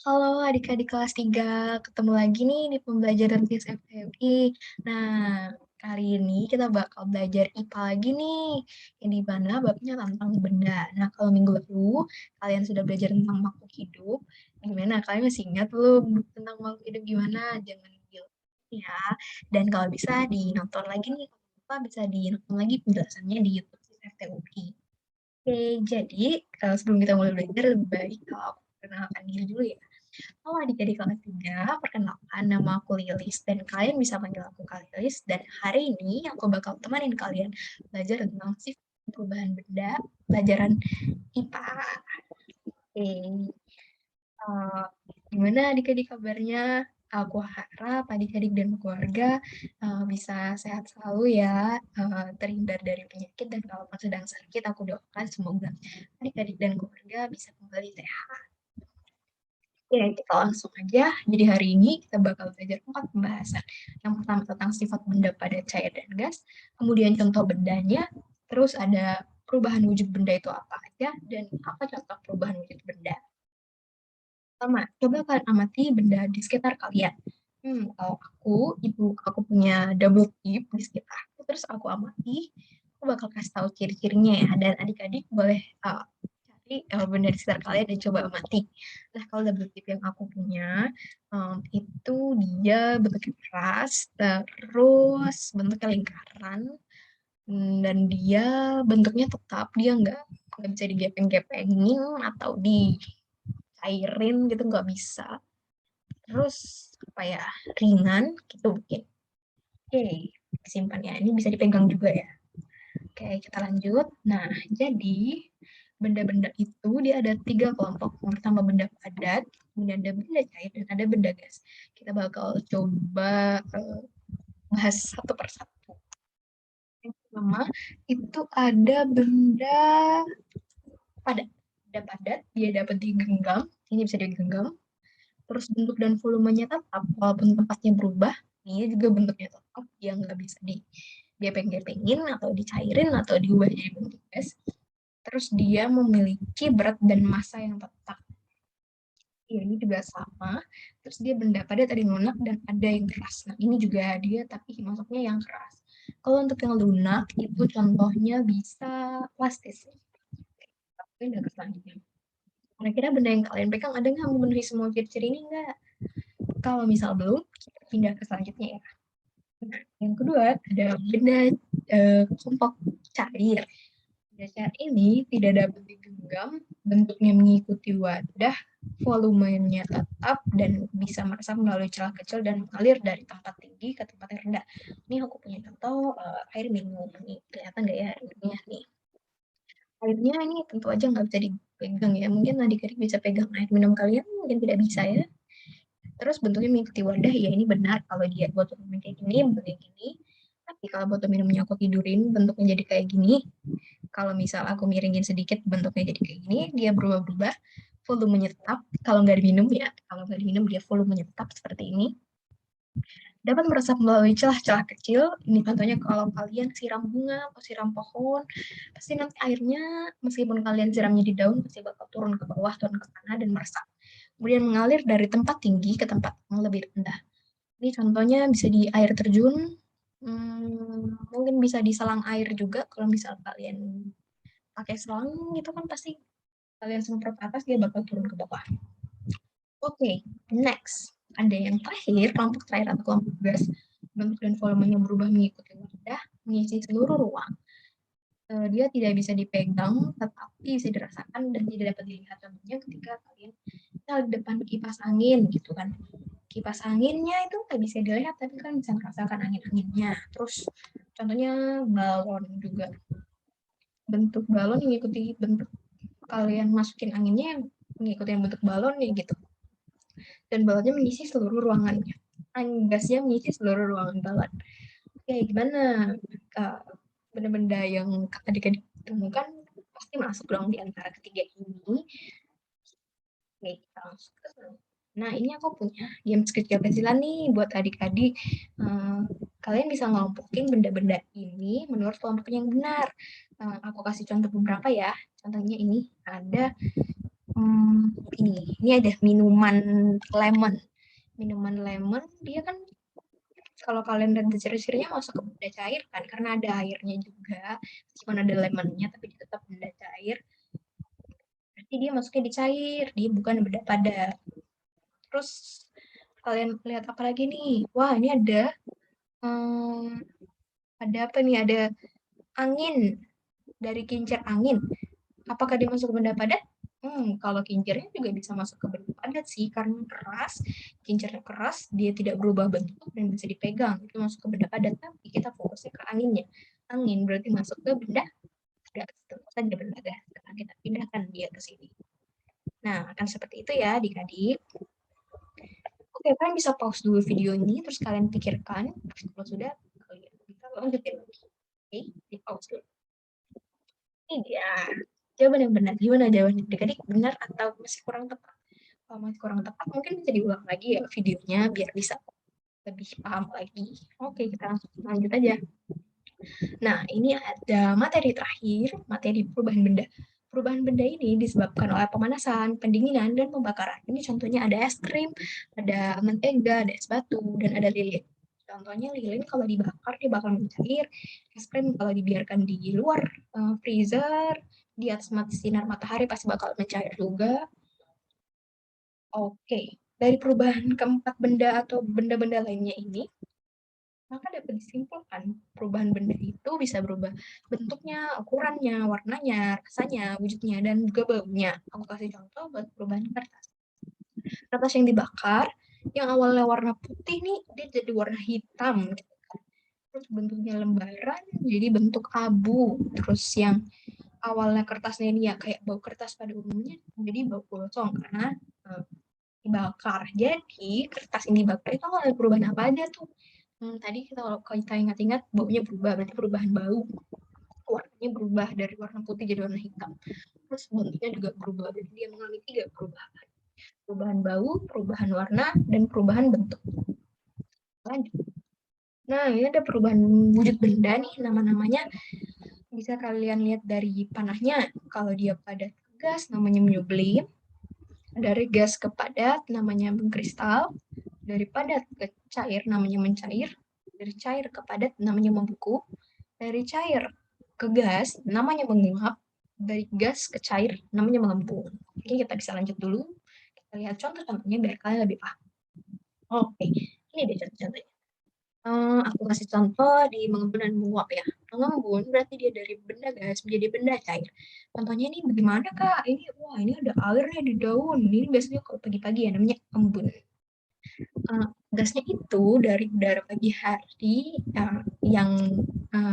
Halo adik-adik kelas 3, ketemu lagi nih di pembelajaran FISIP FTMI. Nah, kali ini kita bakal belajar IPA lagi nih, yang di mana babnya tentang benda. Nah, kalau minggu lalu kalian sudah belajar tentang makhluk hidup, gimana? Kalian masih ingat belum tentang makhluk hidup gimana? Jangan lupa ya. Dan kalau bisa dinonton lagi nih, kalau lupa bisa dinonton lagi penjelasannya di YouTube FTUI. Oke, jadi sebelum kita mulai belajar, lebih baik kalau aku perkenalkan diri dulu ya. Halo adik-adik kelas 3, perkenalkan nama aku Lilis dan kalian bisa panggil aku Kak Lilis dan hari ini aku bakal temanin kalian belajar tentang sifat perubahan benda pelajaran IPA. Oke, eh, gimana adik-adik kabarnya? Aku harap adik-adik dan keluarga bisa sehat selalu ya, terhindar dari penyakit dan kalau sedang sakit aku doakan semoga adik-adik dan keluarga bisa kembali sehat. Ya, kita langsung aja. Jadi hari ini kita bakal belajar 4 pembahasan. Yang pertama tentang sifat benda pada cair dan gas, kemudian contoh bendanya, terus ada perubahan wujud benda itu apa aja, dan apa contoh perubahan wujud benda. Pertama, coba kalian amati benda di sekitar kalian. Kalau aku punya double tip di sekitar, terus aku amati, aku bakal kasih tahu ciri-cirinya ya, dan adik-adik boleh cari benda di sekitar kalian dan coba amati. Nah, kalau double tip yang aku punya, itu dia bentuknya keras, terus bentuknya lingkaran, dan dia bentuknya tetap, dia nggak bisa digepeng-gepengin atau dicairin gitu, nggak bisa. Terus apa ya, ringan gitu mungkin. Oke, simpan ya. Ini bisa dipegang juga ya. Oke, kita lanjut. Nah, jadi benda-benda itu dia ada 3 kelompok. Yang pertama benda padat, kemudian ada benda cair, dan ada benda gas. Kita bakal coba bahas satu persatu. Yang pertama itu ada benda padat. Benda padat, dia dapat digenggam. Ini bisa digenggam. Terus bentuk dan volumenya tetap, walaupun tempatnya berubah, dia juga bentuknya tetap, dia nggak bisa digepeng-gepengin atau dicairin atau diubah jadi bentuk gas. Terus dia memiliki berat dan massa yang tetap. Ya, ini juga sama. Terus dia benda padat, ada yang lunak dan ada yang keras. Nah, ini juga dia tapi masuknya yang keras. Kalau untuk yang lunak itu contohnya bisa plastis. Tapi udah ke selanjutnya. Kira-kira benda yang kalian pegang ada nggak memenuhi semua ciri-ciri ini nggak? Kalau misal belum, kita pindah ke selanjutnya ya. Nah, yang kedua ada benda kelompok cair. Benda cair ini tidak dapat digenggam, bentuknya mengikuti wadah, volumenya tetap dan bisa meresap melalui celah kecil dan mengalir dari tempat tinggi ke tempat yang rendah. Ini aku punya contoh air minum. Nih, kelihatan nggak ya airnya nih? Airnya ini tentu aja nggak bisa dipegang ya. Mungkin adik-adik bisa pegang air minum kalian, mungkin tidak bisa ya. Terus bentuknya mengikuti wadah, ya ini benar. Kalau dia botol minum kayak gini, bentuknya gini. Tapi kalau botol minumnya aku tidurin, bentuknya jadi kayak gini. Kalau misal aku miringin sedikit, bentuknya jadi kayak gini. Dia berubah-ubah. Volumenya tetap. Kalau nggak diminum ya, kalau nggak diminum dia volumenya tetap seperti ini. Dapat meresap melalui celah-celah kecil. Ini contohnya kalau kalian siram bunga atau siram pohon, pasti nanti airnya, meskipun kalian siramnya di daun, pasti bakal turun ke bawah, turun ke tanah, dan meresap. Kemudian mengalir dari tempat tinggi ke tempat yang lebih rendah. Ini contohnya bisa di air terjun, mungkin bisa di selang air juga. Kalau misal kalian pakai selang gitu kan pasti kalian semprot atas dia bakal turun ke bawah. Oke, next. Ada yang terakhir, kelompok terakhir atau kelompok gas. Bentuk dan volumenya berubah mengikuti wadah, mengisi seluruh ruang. Dia tidak bisa dipegang, tetapi bisa dirasakan dan tidak dapat dilihat. Contohnya ketika kalian di depan kipas angin gitu kan. Kipas anginnya itu nggak bisa dilihat, tapi kan bisa merasakan angin-anginnya. Terus contohnya balon juga. Bentuk balon mengikuti bentuk kalian masukin anginnya mengikuti bentuk balon nih gitu. Dan balonnya mengisi seluruh ruangannya. Angin gasnya mengisi seluruh ruangan balon. Oke, gimana? Benda-benda yang adik-adik temukan pasti masuk dong di antara ketiga ini. Oke, kita langsung ke Nah, ini aku punya games kecil-kecilan nih buat adik-adik. Kalian bisa ngelompokin benda-benda ini menurut kelompok yang benar. Aku kasih contoh beberapa ya. Contohnya ini ada ini. Ini ada minuman lemon. Minuman lemon, dia kan kalau kalian lihat ciri-cirinya masuk ke benda cair kan, karena ada airnya juga. Meskipun ada lemonnya, tapi dia tetap benda cair. Berarti dia masuknya di cair, dia bukan benda padat. Terus kalian lihat apa lagi nih? Wah, ini ada apa nih? Ada angin, dari kincir angin. Apakah dia masuk ke benda padat? Kalau kincirnya juga bisa masuk ke benda padat sih, karena keras, kincirnya keras, dia tidak berubah bentuk dan bisa dipegang. Itu masuk ke benda padat, tapi kita fokusnya ke anginnya. Angin berarti masuk ke benda gas, tentu saja benda gas. Sekarang kita pindahkan dia ke sini. Nah, akan seperti itu ya adik-adik. Oke, kalian bisa pause dulu video ini, terus kalian pikirkan. Kalau sudah, kalian bisa lanjutin lagi. Oke, di pause dulu. Ini dia jawaban yang benar. Gimana jawabannya adik-adik? Benar atau masih kurang tepat? Kalau masih kurang tepat, mungkin bisa diulang lagi ya videonya, biar bisa lebih paham lagi. Oke, kita langsung lanjut aja. Nah, ini ada materi terakhir, materi perubahan benda. Perubahan benda ini disebabkan oleh pemanasan, pendinginan, dan pembakaran. Ini contohnya ada es krim, ada mentega, ada es batu, dan ada lilin. Contohnya lilin kalau dibakar dia bakal mencair, es krim kalau dibiarkan di luar freezer, di atas sinar matahari pasti bakal mencair juga. Oke, dari perubahan keempat benda atau benda-benda lainnya ini, maka dapat disimpulkan perubahan benda itu bisa berubah bentuknya, ukurannya, warnanya, rasanya, wujudnya, dan juga baunya. Aku kasih contoh buat perubahan kertas. Kertas yang dibakar, yang awalnya warna putih nih, dia jadi warna hitam. Terus bentuknya lembaran, jadi bentuk abu. Terus yang awalnya kertasnya ini ya kayak bau kertas pada umumnya, jadi bau gosong karena dibakar. Jadi kertas ini dibakar itu kalau ada perubahan apa aja tuh? Tadi kalau kita ingat-ingat baunya berubah, berarti perubahan bau. Warnanya berubah dari warna putih jadi warna hitam. Terus bentuknya juga berubah, jadi dia mengalami 3 perubahan. Perubahan bau, perubahan warna, dan perubahan bentuk. Lanjut. Nah, ini ada perubahan wujud benda nih, nama-namanya bisa kalian lihat dari panahnya. Kalau dia padat ke gas, namanya menyublim. Dari gas ke padat, namanya mengkristal. Dari padat ke cair, namanya mencair. Dari cair ke padat, namanya membeku. Dari cair ke gas, namanya menguap. Dari gas ke cair, namanya mengembung. Oke, kita bisa lanjut dulu. Kita lihat contoh-contohnya biar kalian lebih paham. Oke, ini deh contoh-contohnya. Aku kasih contoh di mengembun dan menguap ya. Mengembun berarti dia dari benda gas menjadi benda cair. Contohnya ini bagaimana Kak? Ini ada airnya di daun. Ini biasanya kalau pagi-pagi ya namanya embun. Gasnya itu dari udara pagi hari yang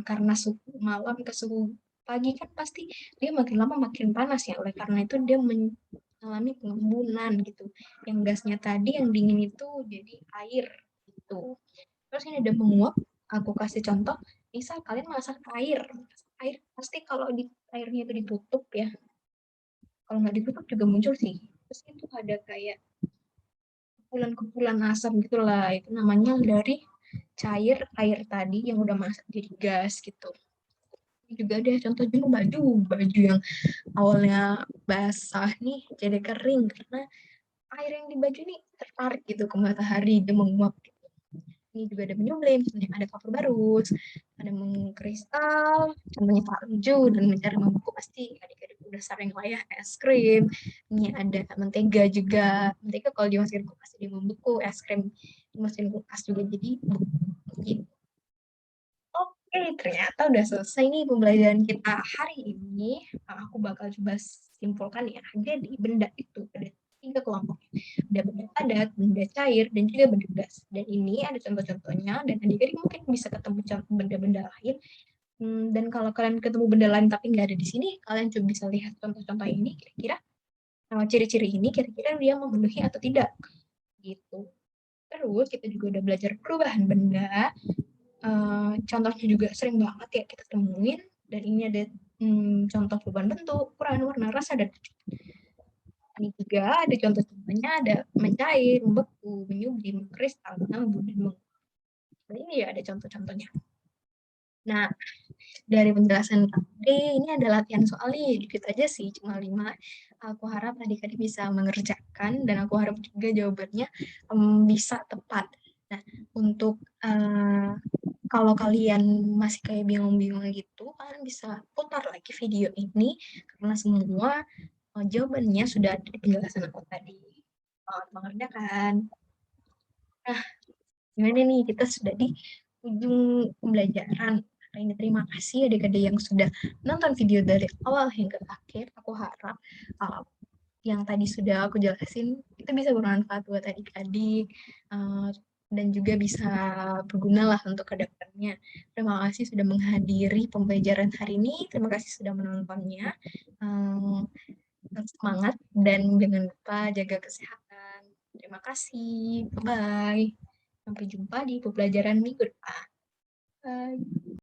karena suhu malam ke suhu pagi kan pasti dia makin lama makin panas ya. Oleh karena itu dia mengalami pengembunan gitu. Yang gasnya tadi yang dingin itu jadi air gitu. Terus ini ada menguap. Aku kasih contoh. Misal kalian masak air. Air pasti kalau airnya itu ditutup ya. Kalau nggak ditutup juga muncul sih. Terus itu ada kayak kumpulan-kumpulan asam gitulah. Itu namanya dari cair air tadi yang udah masak jadi gas gitu. Ini juga ada contoh juga baju yang awalnya basah nih jadi kering karena air yang di baju ini tertarik gitu ke matahari, dia menguap. Ini juga ada menyublim, ada kapur barus, ada mengkristal, contohnya salju, dan mencari membeku pasti adik-adik udah sering lah ya, es krim. Ini ada mentega juga, mentega kalau dimasukin kulkas jadi membeku, es krim dimasukin kulkas juga jadi beku. Oke, ternyata udah selesai nih pembelajaran kita hari ini. Aku bakal coba simpulkan ya. Jadi benda itu ada 3 kelompok. Ada benda padat, benda cair, dan juga benda gas. Dan ini ada contoh-contohnya, dan adik-adik mungkin bisa ketemu benda-benda lain. Dan kalau kalian ketemu benda lain tapi nggak ada di sini, kalian coba bisa lihat contoh-contoh ini, kira-kira ciri-ciri ini kira-kira dia memenuhi atau tidak. Gitu. Terus kita juga udah belajar perubahan benda, contohnya juga sering banget ya kita temuin, dan ini ada contoh perubahan bentuk, ukuran, warna, rasa, dan wujud. Ini juga ada contoh-contohnya, ada mencair, membeku, menyublim, kristal, mengembun, dan menguap. Ini ya ada contoh-contohnya. Nah, dari penjelasan tadi, ini ada latihan soal nih, dikit aja sih, cuma 5. Aku harap adik-adik bisa mengerjakan, dan aku harap juga jawabannya bisa tepat. Nah, untuk kalau kalian masih kayak bingung-bingung gitu, kalian bisa putar lagi video ini, karena semua jawabannya sudah ada di penjelasan aku tadi. Mengerjakan. Nah, gimana nih, kita sudah di ujung pembelajaran hari ini. Terima kasih adik-adik yang sudah nonton video dari awal hingga akhir. Aku harap uh, yang tadi sudah aku jelasin itu bisa bermanfaat buat adik-adik, dan juga bisa berguna lah untuk kedepannya. Terima kasih sudah menghadiri pembelajaran hari ini. Terima kasih sudah menontonnya. Uh, Semangat dan jangan lupa jaga kesehatan. Terima kasih. Bye. Sampai jumpa di pembelajaran minggu depan. Bye.